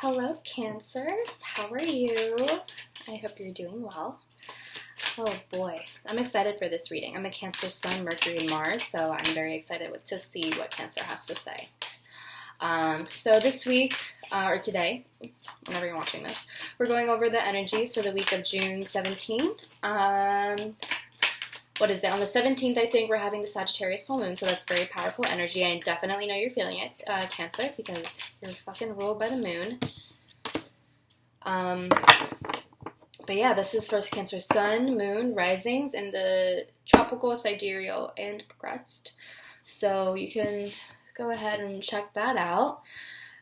Hello, Cancers. How are you? I hope you're doing well. Oh boy, I'm excited for this reading. I'm a Cancer Sun, Mercury, and Mars, so I'm very excited to see what Cancer has to say. So this week, or today, whenever you're watching this, we're going over the energies for the week of June 17th. What is it? On the 17th, I think, we're having the Sagittarius full moon, so that's very powerful energy. I definitely know you're feeling it, Cancer, because you're fucking ruled by the moon. But yeah, this is for Cancer Sun, Moon, Risings, in the Tropical, Sidereal, and Progressed. So you can go ahead and check that out.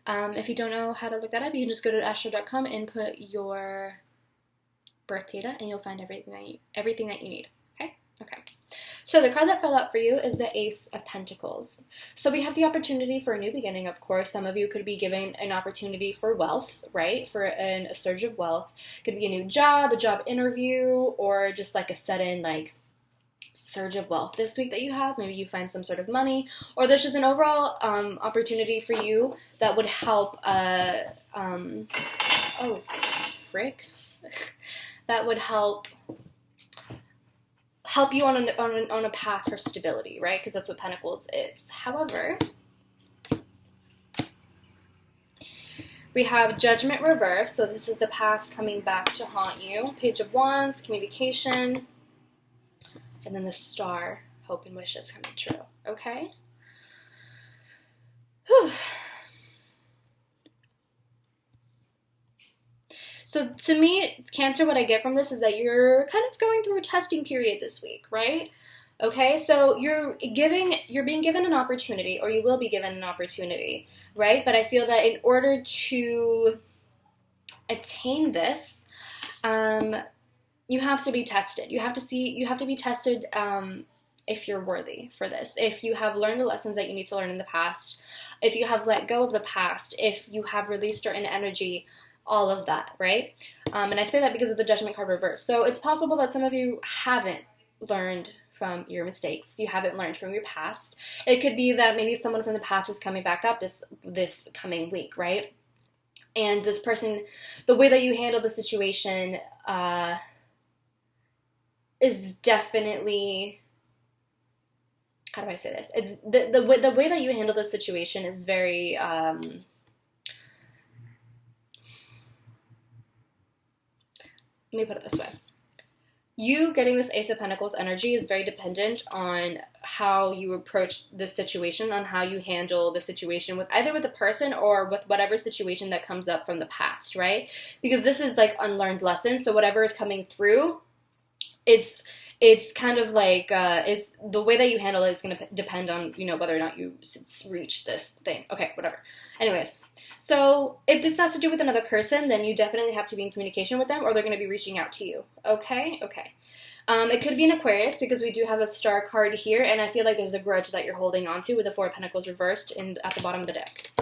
If you don't know how to look that up, you can just go to astro.com and put your birth data, and you'll find everything that you need. Okay, so the card that fell out for you is the Ace of Pentacles. So we have the opportunity for a new beginning, of course. Some of you could be given an opportunity for wealth, right? For a surge of wealth. Could be a new job, a job interview, or just like a sudden surge of wealth this week that you have. Maybe you find some sort of money, or there's just an overall opportunity for you that would help, that would help you on a path for stability, right? Because that's what Pentacles is. However, we have Judgment reverse. So this is the past coming back to haunt you. Page of Wands, communication, and then the Star, hope and wishes coming true. Okay. Whew. So to me, Cancer, what I get from this is that you're kind of going through a testing period this week, right? Okay, so you're being given an opportunity, or you will be given an opportunity, right? But I feel that in order to attain this, you have to be tested. You have to be tested if you're worthy for this. If you have learned the lessons that you need to learn in the past, if you have let go of the past, if you have released certain energy, all of that, right? And I say that because of the Judgment card reverse. So it's possible that some of you haven't learned from your mistakes. You haven't learned from your past. It could be that maybe someone from the past is coming back up this coming week, right? And this person, the way that you handle the situation is definitely, how do I say this? It's the way that you handle the situation is very let me put it this way. You getting this Ace of Pentacles energy is very dependent on how you approach this situation, on how you handle the situation with either with the person or with whatever situation that comes up from the past, right? Because this is like unlearned lessons. So whatever is coming through, it's kind of like is the way that you handle it is going to depend on, whether or not you reach this thing. Okay, whatever. Anyways, so if this has to do with another person, then you definitely have to be in communication with them, or they're going to be reaching out to you. Okay. It could be an Aquarius, because we do have a Star card here, and I feel like there's a grudge that you're holding on to with the Four of Pentacles reversed at the bottom of the deck.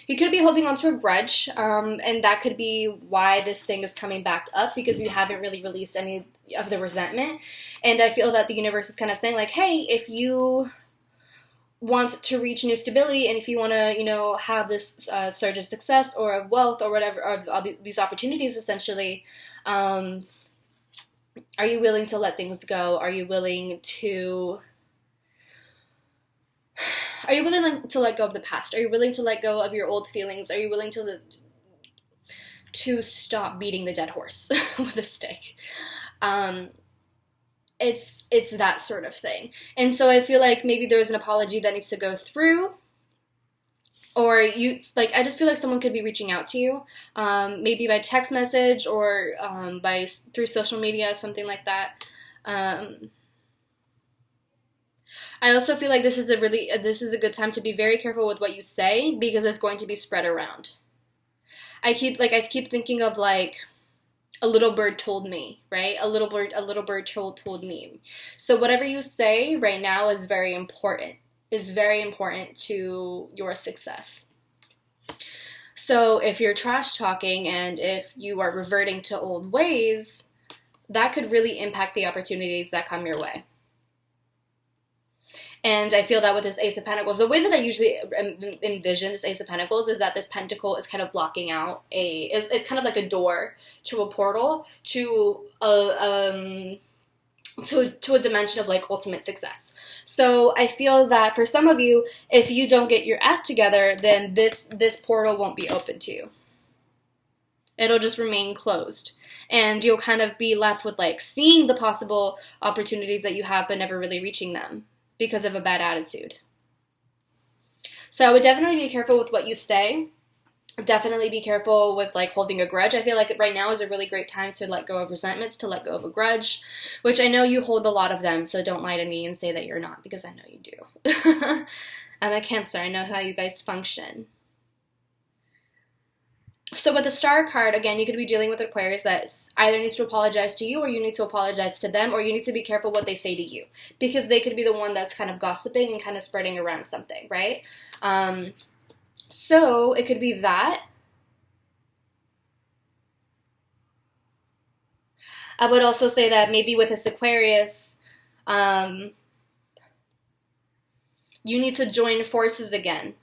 You could be holding on to a grudge, and that could be why this thing is coming back up, because you haven't really released any of the resentment. And I feel that the universe is kind of saying, like, hey, if you want to reach new stability, and if you want to, have this surge of success or of wealth or whatever, or all these opportunities, essentially, are you willing to let things go? Are you willing to let go of the past? Are you willing to let go of your old feelings? Are you willing to stop beating the dead horse with a stick? It's that sort of thing. And so I feel like maybe there's an apology that needs to go through, or I just feel like someone could be reaching out to you, maybe by text message or through social media, something like that. I also feel like this is a good time to be very careful with what you say, because it's going to be spread around. I keep thinking of like a little bird told me, right? A little bird told me. So whatever you say right now is very important to your success. So if you're trash talking and if you are reverting to old ways, that could really impact the opportunities that come your way. And I feel that with this Ace of Pentacles, the way that I usually envision this Ace of Pentacles is that this pentacle is kind of blocking out it's kind of like a door to a portal to to a dimension of like ultimate success. So I feel that for some of you, if you don't get your act together, then this portal won't be open to you. It'll just remain closed. And you'll kind of be left with like seeing the possible opportunities that you have, but never really reaching them because of a bad attitude. So I would definitely be careful with what you say. Definitely be careful with like holding a grudge. I feel like right now is a really great time to let go of resentments, to let go of a grudge, which I know you hold a lot of them. So don't lie to me and say that you're not, because I know you do. I'm a Cancer. I know how you guys function. So with the Star card, again, you could be dealing with Aquarius that either needs to apologize to you, or you need to apologize to them, or you need to be careful what they say to you, because they could be the one that's kind of gossiping and kind of spreading around something, right? So it could be that. I would also say that maybe with this Aquarius, you need to join forces again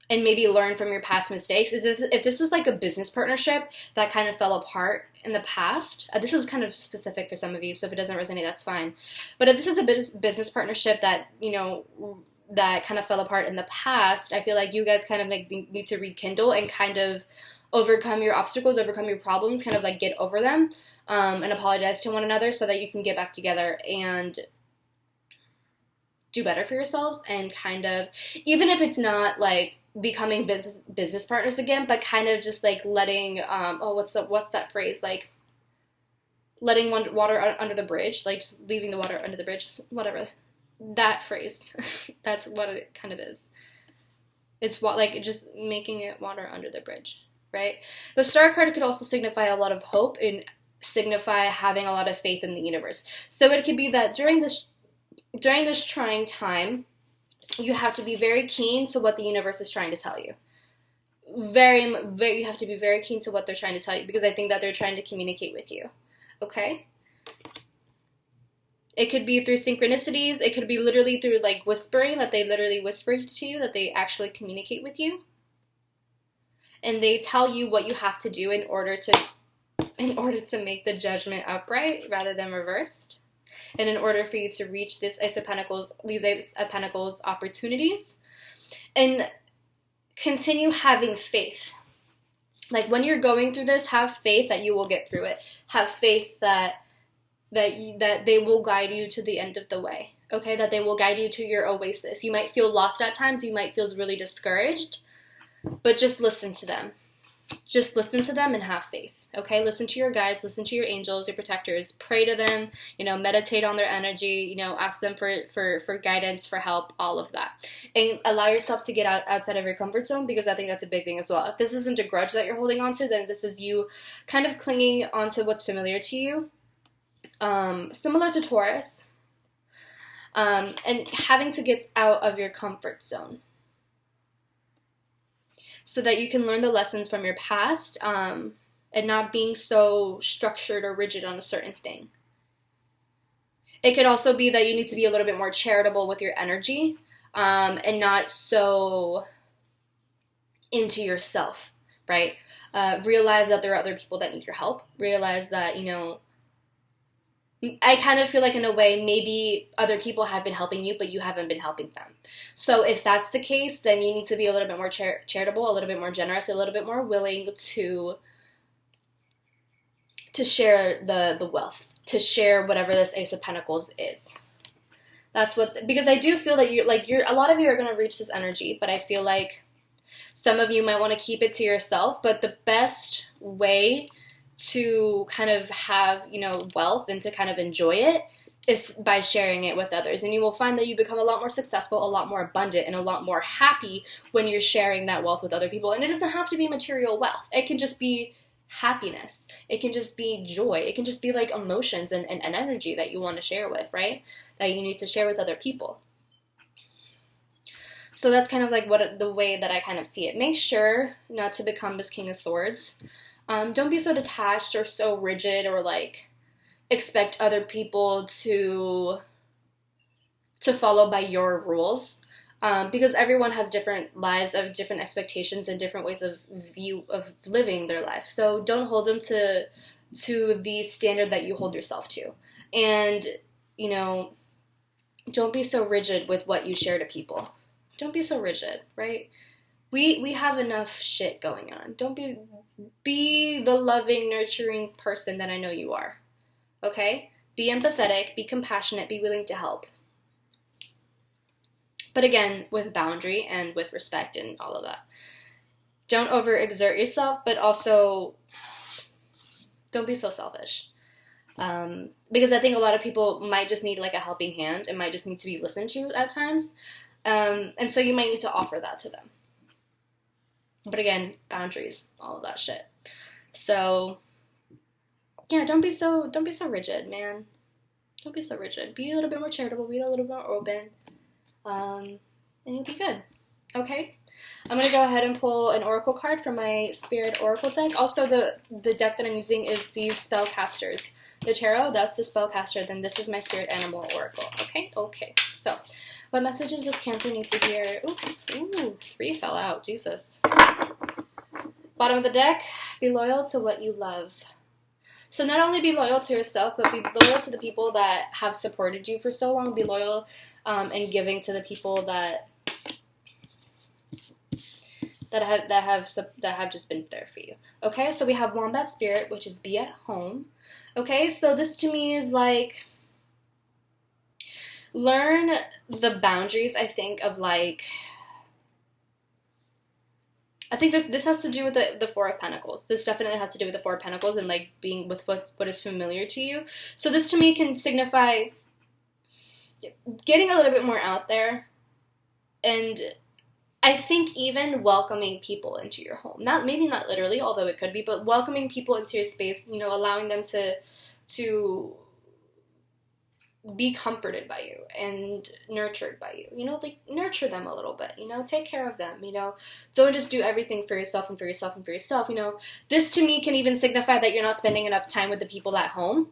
and maybe learn from your past mistakes. If this was like a business partnership that kind of fell apart in the past, this is kind of specific for some of you, so if it doesn't resonate, that's fine. But if this is a business partnership that, that kind of fell apart in the past, I feel like you guys kind of like need to rekindle and kind of overcome your obstacles, overcome your problems, kind of like get over them, and apologize to one another so that you can get back together and do better for yourselves, and kind of, even if it's not like becoming business partners again, but kind of just like letting what's that phrase, like letting water under the bridge, like just leaving the water under the bridge, whatever that phrase. That's what it kind of is. It's like just making it water under the bridge, right? The Star card could also signify a lot of hope and signify having a lot of faith in the universe. So it could be that during this trying time, you have to be very keen to what the universe is trying to tell you. You have to be very keen to what they're trying to tell you, because I think that they're trying to communicate with you. Okay? It could be through synchronicities. It could be literally through like whispering, that they literally whisper to you, that they actually communicate with you. And they tell you what you have to do in order to make the judgment upright rather than reversed. And in order for you to reach these Ace of Pentacles opportunities, and continue having faith. Like when you're going through this, have faith that you will get through it. Have faith that they will guide you to the end of the way. Okay, that they will guide you to your oasis. You might feel lost at times. You might feel really discouraged, but just listen to them. Just listen to them and have faith. Okay, listen to your guides, listen to your angels, your protectors, pray to them, meditate on their energy, ask them for guidance, for help, all of that. And allow yourself to get outside of your comfort zone, because I think that's a big thing as well. If this isn't a grudge that you're holding on to, then this is you kind of clinging onto what's familiar to you, similar to Taurus, and having to get out of your comfort zone so that you can learn the lessons from your past, and not being so structured or rigid on a certain thing. It could also be that you need to be a little bit more charitable with your energy, and not so into yourself, right? Realize that there are other people that need your help. Realize that, I kind of feel like in a way maybe other people have been helping you, but you haven't been helping them. So if that's the case, then you need to be a little bit more charitable, a little bit more generous, a little bit more willing to share the wealth, to share whatever this Ace of Pentacles is. That's because I do feel that a lot of you are going to reach this energy, but I feel like some of you might want to keep it to yourself. But the best way to kind of have, wealth and to kind of enjoy it is by sharing it with others. And you will find that you become a lot more successful, a lot more abundant, and a lot more happy when you're sharing that wealth with other people. And it doesn't have to be material wealth. It can just be happiness. It can just be joy. It can just be like emotions and energy that you want to share with, right? That you need to share with other people. So that's kind of like the way that I kind of see it. Make sure not to become this King of Swords. Don't be so detached or so rigid, or like expect other people to to follow by your rules. Because everyone has different lives, of different expectations and different ways of living their life. So don't hold them to the standard that you hold yourself to. And, you know, don't be so rigid with what you share to people. Don't be so rigid, right? We have enough shit going on. Don't be the loving, nurturing person that I know you are. Okay? Be empathetic, be compassionate, be willing to help. But again, with boundary and with respect and all of that. Don't overexert yourself, but also don't be so selfish. Because I think a lot of people might just need like a helping hand and might just need to be listened to at times. And so you might need to offer that to them. But again, boundaries, all of that shit. So yeah, don't be so rigid, man. Don't be so rigid. Be a little bit more charitable, be a little bit more open. And you'll be good. Okay? I'm going to go ahead and pull an oracle card from my Spirit Oracle deck. Also, the deck that I'm using is these spellcasters. The tarot, that's the spellcaster. Then this is my Spirit Animal Oracle. Okay? Okay. So, what messages does Cancer need to hear? Ooh, 3 fell out. Jesus. Bottom of the deck, be loyal to what you love. So not only be loyal to yourself, but be loyal to the people that have supported you for so long. Be loyal and giving to the people that have just been there for you. Okay, so we have Wombat Spirit, which is be at home. Okay, so this to me is like learn the boundaries. I think this has to do with the Four of Pentacles. This definitely has to do with the Four of Pentacles and like being with what is familiar to you. So this to me can signify getting a little bit more out there, and I think even welcoming people into your home. Maybe not literally, although it could be, but welcoming people into your space, you know, allowing them to be comforted by you and nurtured by you. You know, like nurture them a little bit, you know, take care of them, you know. Don't just do everything for yourself and for yourself and for yourself, you know. This to me can even signify that you're not spending enough time with the people at home.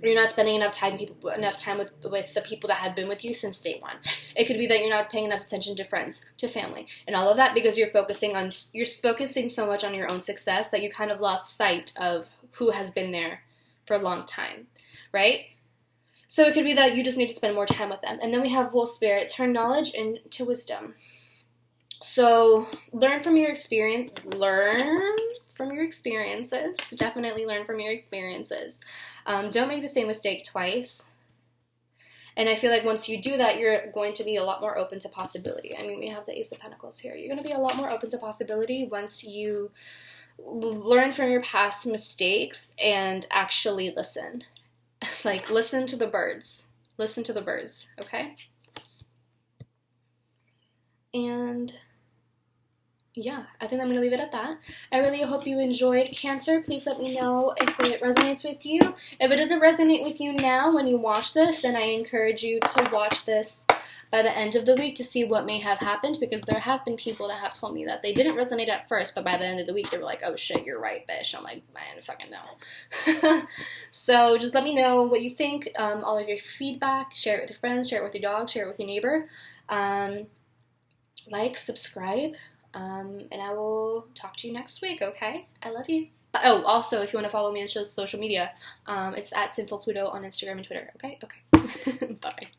You're not spending enough time with the people that have been with you since day one. It could be that you're not paying enough attention to friends, to family, and all of that because you're focusing so much on your own success that you kind of lost sight of who has been there for a long time, right? So it could be that you just need to spend more time with them. And then we have Wolf Spirit, turn knowledge into wisdom. So learn from your experience. Learn from your experiences. Definitely learn from your experiences. Don't make the same mistake twice. And I feel like once you do that, you're going to be a lot more open to possibility. I mean, we have the Ace of Pentacles here. You're going to be a lot more open to possibility once you learn from your past mistakes and actually listen. Like, listen to the birds. Listen to the birds, okay? And yeah, I think I'm going to leave it at that. I really hope you enjoyed, Cancer. Please let me know if it resonates with you. If it doesn't resonate with you now when you watch this, then I encourage you to watch this by the end of the week to see what may have happened, because there have been people that have told me that they didn't resonate at first, but by the end of the week, they were like, oh shit, you're right, bitch. I'm like, man, fucking no. So just let me know what you think, all of your feedback. Share it with your friends, share it with your dog, share it with your neighbor. Like, subscribe. And I will talk to you next week, okay? I love you. Oh, also, if you want to follow me on social media, it's at Sinful Pluto on Instagram and Twitter, okay? Okay. Bye.